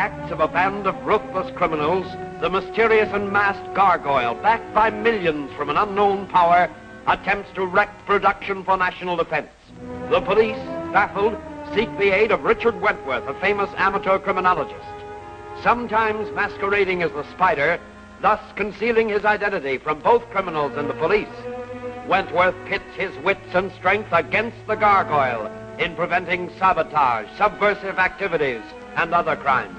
acts of a band of ruthless criminals, the mysterious and masked gargoyle, backed by millions from an unknown power, attempts to wreck production for national defense. The police, baffled, seek the aid of Richard Wentworth, a famous amateur criminologist. Sometimes masquerading as the spider, thus concealing his identity from both criminals and the police, Wentworth pits his wits and strength against the gargoyle in preventing sabotage, subversive activities, and other crimes.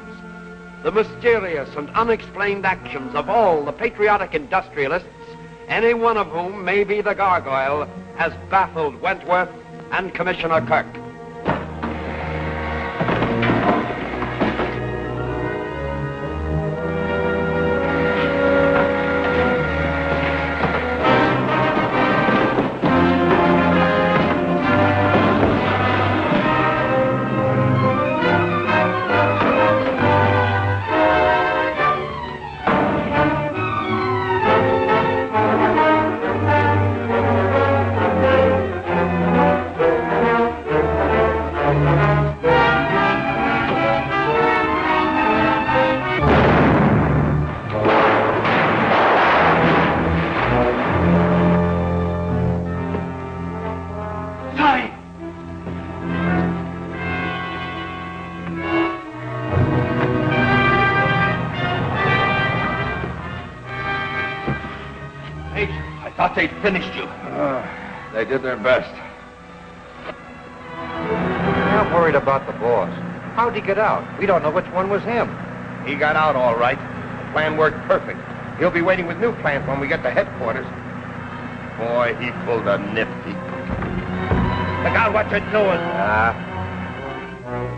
The mysterious and unexplained actions of all the patriotic industrialists, any one of whom may be the gargoyle, has baffled Wentworth and Commissioner Kirk. They'd finished you. They did their best. I'm worried about the boss. How'd he get out? We don't know which one was him. He got out all right. The plan worked perfect. He'll be waiting with new plans when we get to headquarters. Boy, he pulled a nifty. Look out what you're doing.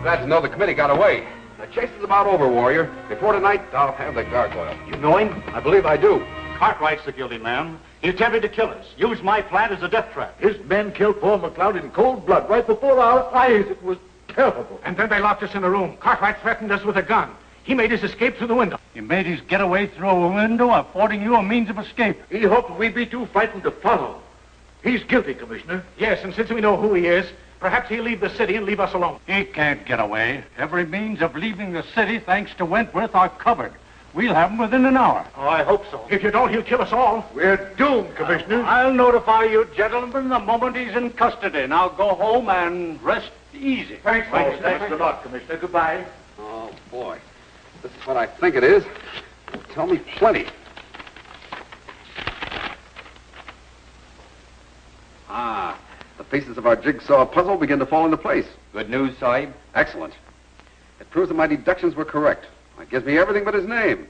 Glad to know the committee got away. The chase is about over, Warrior. Before tonight, I'll have the gargoyle. You know him? I believe I do. Cartwright's the guilty man. He attempted to kill us. Used my plant as a death trap. His men killed Paul McLeod in cold blood right before our eyes. It was terrible. And then they locked us in a room. Cartwright threatened us with a gun. He made his escape through the window. He made his getaway through a window, affording you a means of escape. He hoped we'd be too frightened to follow. He's guilty, Commissioner. Yes, and since we know who he is, perhaps he'll leave the city and leave us alone. He can't get away. Every means of leaving the city, thanks to Wentworth, are covered. We'll have him within an hour. Oh, I hope so. If you don't, he'll kill us all. We're doomed, Commissioner. I'll notify you, gentlemen, the moment he's in custody. Now go home and rest easy. Thanks a lot, Commissioner. Goodbye. Oh, boy. This is what I think it is. It'll tell me plenty. The pieces of our jigsaw puzzle begin to fall into place. Good news, Sahib? Excellent. It proves that my deductions were correct. It gives me everything but his name.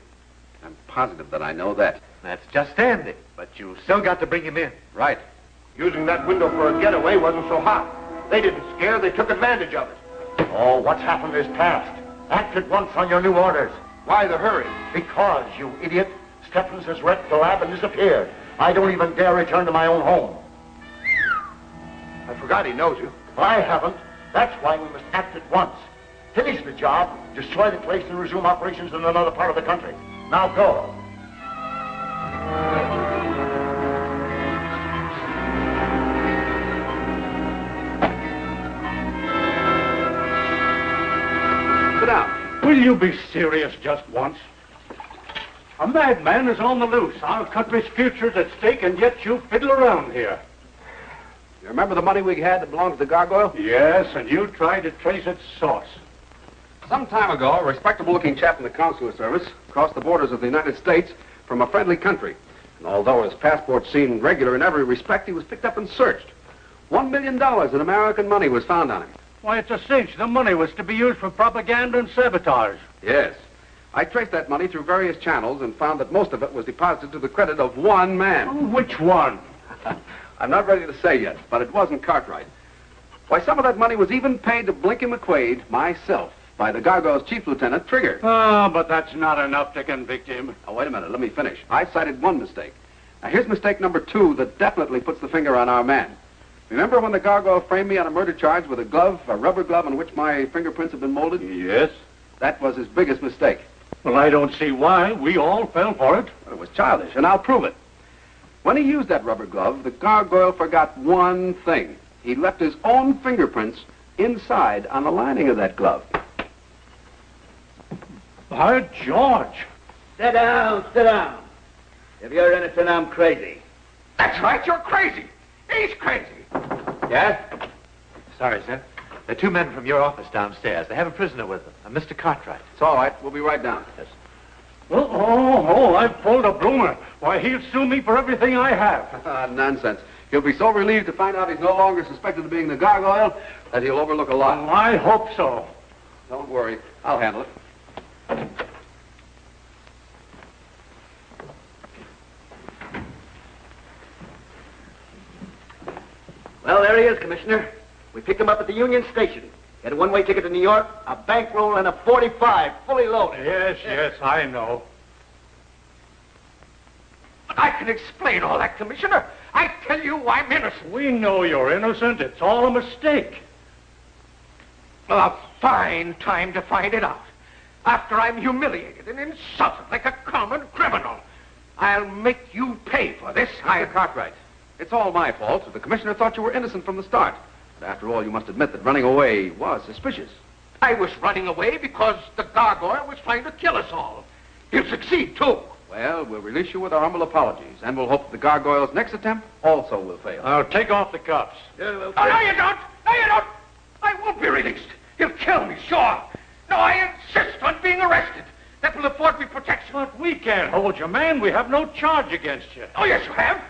I'm positive that I know that. That's just handy. But you still got to bring him in. Right. Using that window for a getaway wasn't so hot. They didn't scare, they took advantage of it. Oh, what's happened is past. Act at once on your new orders. Why the hurry? Because, you idiot, Stephens has wrecked the lab and disappeared. I don't even dare return to my own home. I forgot he knows you. I haven't. That's why we must act at once. Finish the job, destroy the place, and resume operations in another part of the country. Now go. Sit down. Will you be serious just once? A madman is on the loose. Our country's future's at stake, and yet you fiddle around here. You remember the money we had that belonged to the gargoyle? Yes, and you tried to trace its source. Some time ago, a respectable-looking chap in the consular service crossed the borders of the United States from a friendly country. And although his passport seemed regular in every respect, he was picked up and searched. $1 million in American money was found on him. Why, it's a cinch. The money was to be used for propaganda and sabotage. Yes. I traced that money through various channels and found that most of it was deposited to the credit of one man. Oh, which one? I'm not ready to say yet, but it wasn't Cartwright. Why, some of that money was even paid to Blinky McQuaid, myself, by the gargoyle's chief lieutenant, Trigger. Oh, but that's not enough to convict him. Now, wait a minute. Let me finish. I cited one mistake. Now, here's mistake number 2 that definitely puts the finger on our man. Remember when the gargoyle framed me on a murder charge with a glove, a rubber glove on which my fingerprints have been molded? Yes. That was his biggest mistake. Well, I don't see why. We all fell for it. But it was childish, and I'll prove it. When he used that rubber glove, the gargoyle forgot one thing. He left his own fingerprints inside on the lining of that glove. By George. Sit down, sit down. If you're innocent, I'm crazy. That's right, you're crazy. He's crazy. Yes? Sorry, sir. There are two men from your office downstairs. They have a prisoner with them, a Mr. Cartwright. It's all right. We'll be right down. Yes. I pulled a bloomer. Why, he'll sue me for everything I have. Nonsense. He'll be so relieved to find out he's no longer suspected of being the gargoyle that he'll overlook a lot. I hope so. Don't worry. I'll handle it. Well, there he is, Commissioner. We picked him up at the Union Station. He had a one-way ticket to New York, a bankroll, and a .45, fully loaded. Yes, I know. But I can explain all that, Commissioner. I tell you I'm innocent. We know you're innocent. It's all a mistake. Well, a fine time to find it out. After I'm humiliated and insulted like a common criminal. I'll make you pay for this. Mr. Cartwright, it's all my fault. The commissioner thought you were innocent from the start. But after all, you must admit that running away was suspicious. I was running away because the gargoyle was trying to kill us all. He'll succeed, too. Well, we'll release you with our humble apologies, and we'll hope that the gargoyle's next attempt also will fail. Now, take off the cuffs. Oh, no, you don't. No, you don't. I won't be released. He'll kill me, sure. No, I insist on being arrested. That will afford me protection. But we can't hold you, man. We have no charge against you. Oh, yes, you have.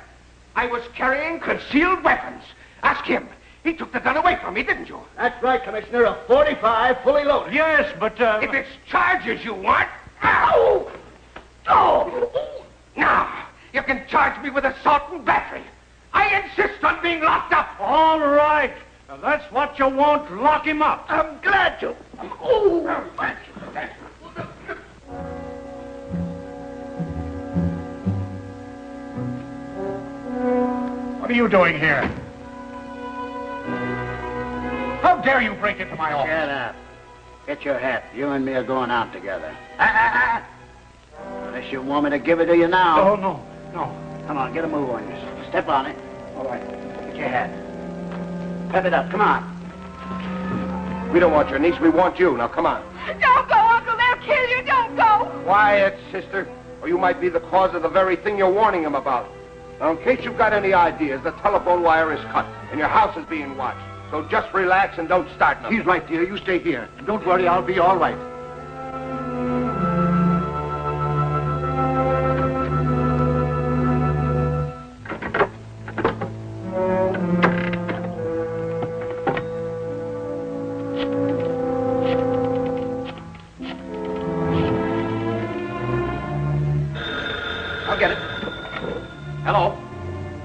I was carrying concealed weapons. Ask him. He took the gun away from me, didn't you? That's right, Commissioner. A .45, fully loaded. Yes, but, If it's charges you want... Ow! Oh! Now, you can charge me with assault and battery. I insist on being locked up. All right. Now, that's what you want. Lock him up. I'm glad to. Oh, thank you. What are you doing here? How dare you break into my office? Shut up. Get your hat. You and me are going out together. Unless you want me to give it to you now. No. Come on, get a move on you. Step on it. All right. Get your hat. Pep it up. Come on. We don't want your niece. We want you. Now, come on. Don't go, Uncle. They'll kill you. Don't go. Quiet, sister, or you might be the cause of the very thing you're warning him about. Now, in case you've got any ideas, the telephone wire is cut, and your house is being watched. So just relax and don't start nothing. He's right, dear. You stay here. Don't worry. I'll be all right. I'll get it. Hello?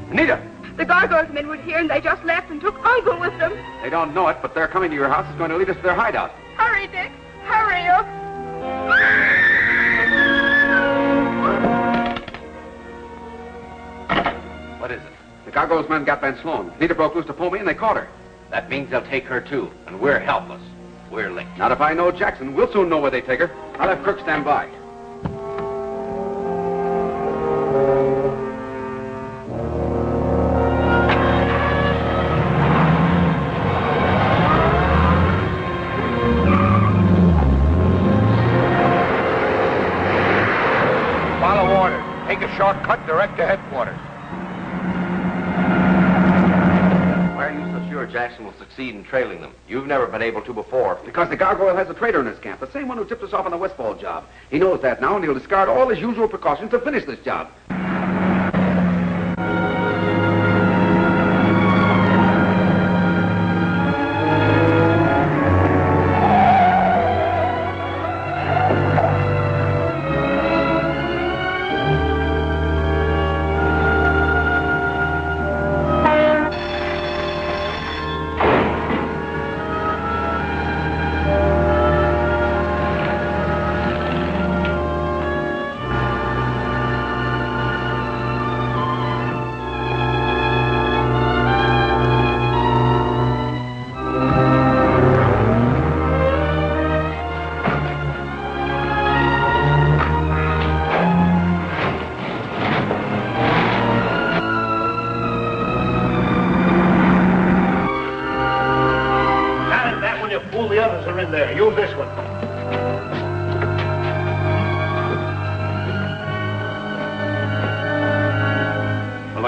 Anita! The gargoyles men were here and they just left and took Uncle with them. They don't know it, but they're coming to your house. It's going to lead us to their hideout. Hurry, Dick. Hurry up. What is it? The gargoyle's men got Van Sloan. Anita broke loose to pull me, and they caught her. That means they'll take her, too. And we're helpless. We're licked. Not if I know Jackson. We'll soon know where they take her. I'll have Kirk stand by. Follow orders. Take a shortcut direct to headquarters. Why are you so sure Jackson will succeed in trailing them? You've never been able to before. Because the gargoyle has a traitor in his camp, the same one who tipped us off on the Westfall job. He knows that now, and he'll discard all his usual precautions to finish this job.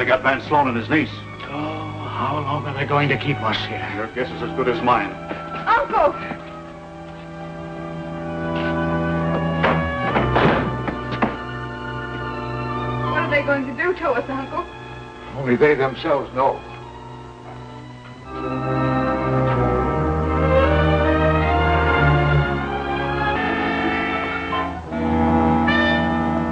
they got Van Sloan and his niece. Oh, how long are they going to keep us here? Your guess is as good as mine. Uncle! What are they going to do to us, Uncle? Only they themselves know.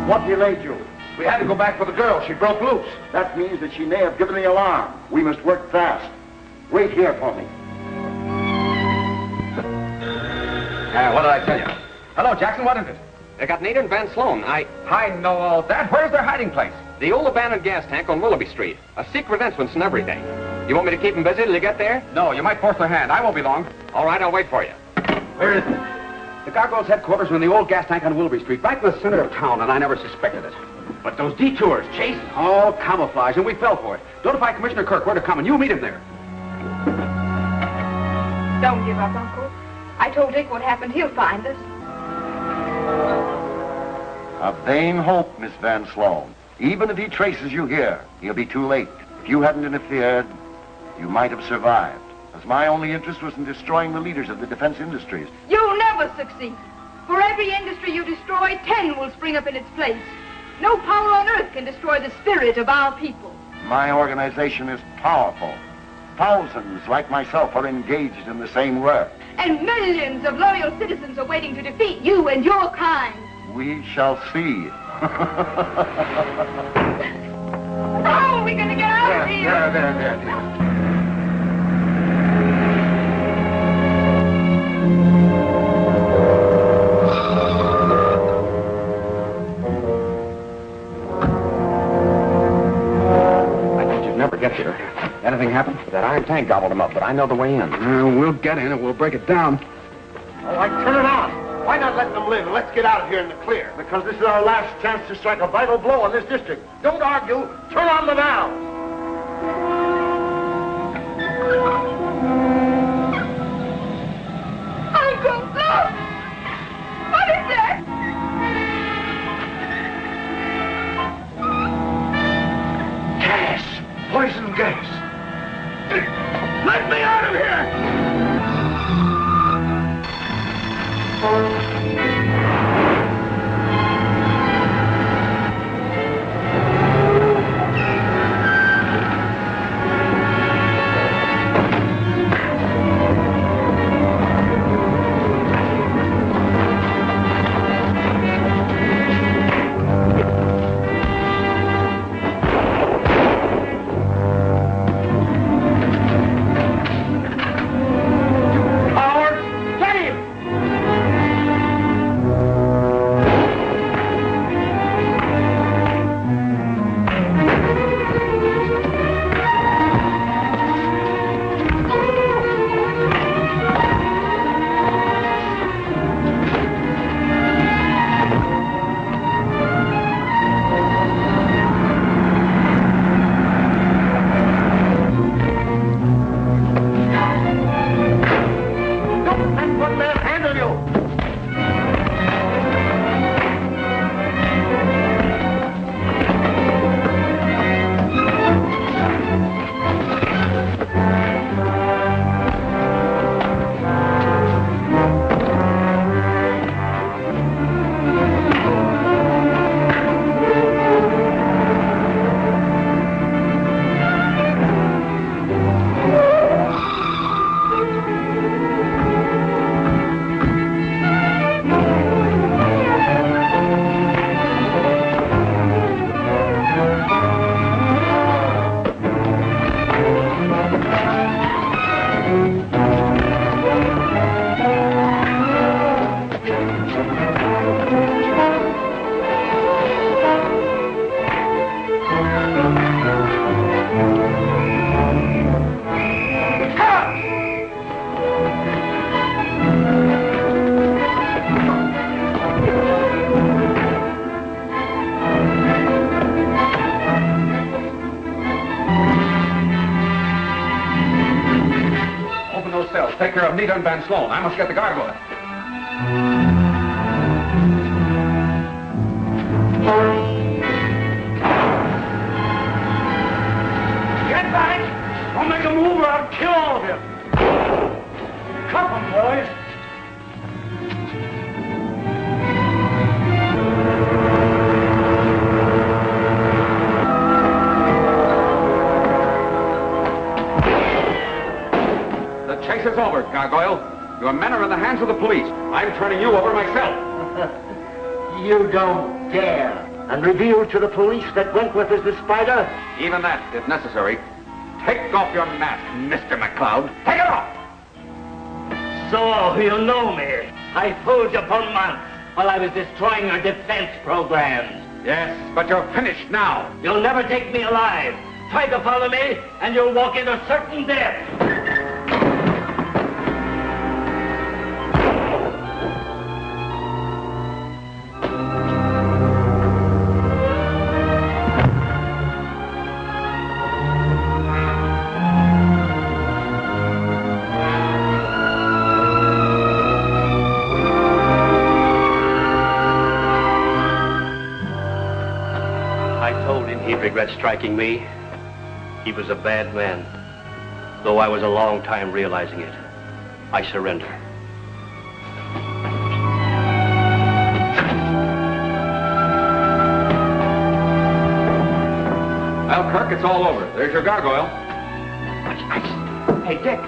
What delayed you? We had to go back for the girl. She broke loose. That means that she may have given the alarm. We must work fast. Wait here for me. What did I tell you? Hello, Jackson, what is it? They got Nader and Van Sloan. I know all that. Where's their hiding place? The old abandoned gas tank on Willoughby Street. A secret entrance and everything. You want me to keep them busy till you get there? No, you might force their hand. I won't be long. All right, I'll wait for you. Where is it? The gargoyles' headquarters are in the old gas tank on Willoughby Street, right in the center of town, and I never suspected it. But those detours, Chase, all camouflage, and we fell for it. Notify Commissioner Kirk where to come, and you meet him there. Don't give up, Uncle. I told Dick what happened. He'll find us. A vain hope, Miss Van Sloan. Even if he traces you here, he'll be too late. If you hadn't interfered, you might have survived. As my only interest was in destroying the leaders of the defense industries. You'll never succeed. For every industry you destroy, 10 will spring up in its place. No power on earth can destroy the spirit of our people. My organization is powerful. Thousands like myself are engaged in the same work. And millions of loyal citizens are waiting to defeat you and your kind. We shall see. How are we going to get out of here? There. Never get here. Anything happen? That iron tank gobbled him up, but I know the way in. We'll get in and we'll break it down. All right, turn it on. Why not let them live and let's get out of here in the clear? Because this is our last chance to strike a vital blow on this district. Don't argue. Turn on the valve. Uncle, look! What is that? Gas! Poison gas! Let me out of here! Take care of Nita and Van Sloan. I must get the gargoyle. hands of the police. I'm turning you over myself. You don't dare. And reveal to the police that Wentworth is the spider? Even that, if necessary. Take off your mask, Mr. McCloud. Take it off! So, you know me. I fooled you for months while I was destroying your defense programs. Yes, but you're finished now. You'll never take me alive. Try to follow me, and you'll walk into certain death. Regret striking me. He was a bad man. Though I was a long time realizing it. I surrender. Well, Kirk, it's all over. There's your gargoyle. Hey, Dick.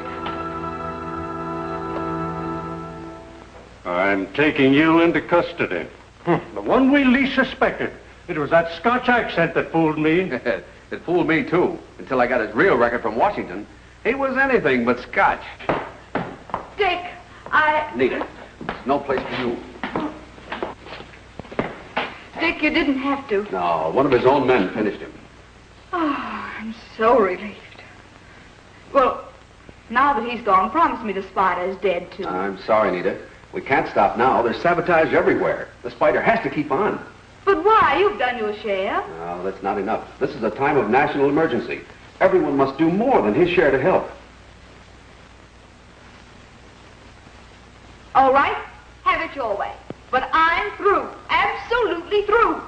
I'm taking you into custody. The one we least suspected. It was that Scotch accent that fooled me. It fooled me, too, until I got his real record from Washington. He was anything but Scotch. Dick, Nita, there's no place for you. Dick, you didn't have to. No, one of his own men finished him. Oh, I'm so relieved. Well, now that he's gone, promise me the spider's dead, too. I'm sorry, Nita. We can't stop now. There's sabotage everywhere. The spider has to keep on. But why? You've done your share. No, that's not enough. This is a time of national emergency. Everyone must do more than his share to help. All right, have it your way. But I'm through. Absolutely through.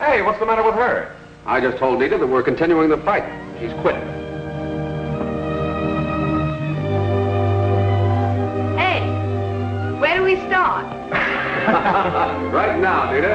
Hey, what's the matter with her? I just told Nita that we're continuing the fight. She's quit. Hey, where do we start? Right now, Nita.